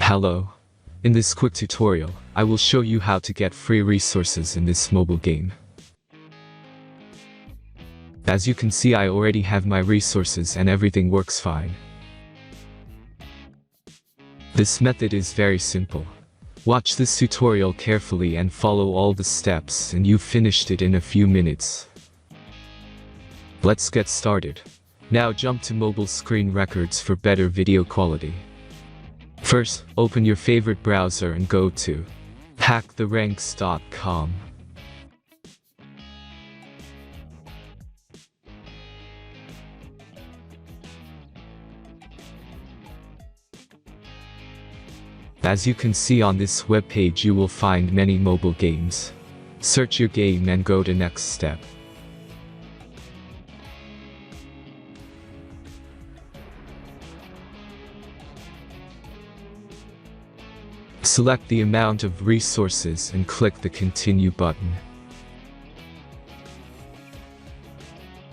Hello. In this quick tutorial, I will show you how to get free resources in this mobile game. As you can see, I already have my resources and everything works fine. This method is very simple. Watch this tutorial carefully and follow all the steps and you've finished it in a few minutes. Let's get started. Now jump to mobile screen records for better video quality. First, open your favorite browser and go to hacktheranks.com. As you can see on this webpage, you will find many mobile games. Search your game and go to next step. Select the amount of resources and click the Continue button.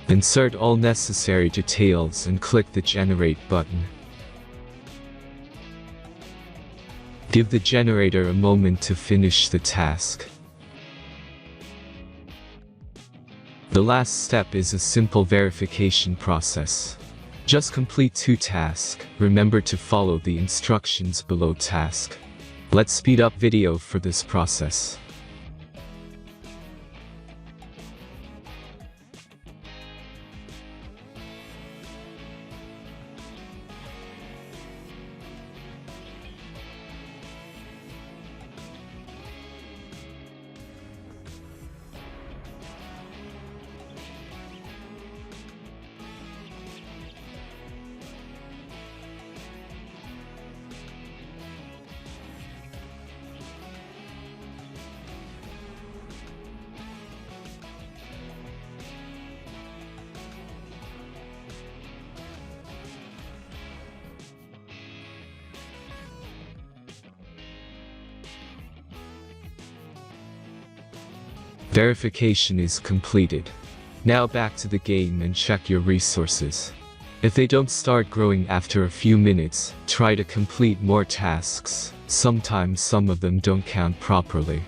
Insert all necessary details and click the Generate button. Give the generator a moment to finish the task. The last step is a simple verification process. Just complete 2 tasks. Remember to follow the instructions below task. Let's speed up video for this process. Verification is completed. Now back to the game and check your resources. If they don't start growing after a few minutes, try to complete more tasks. Sometimes some of them don't count properly.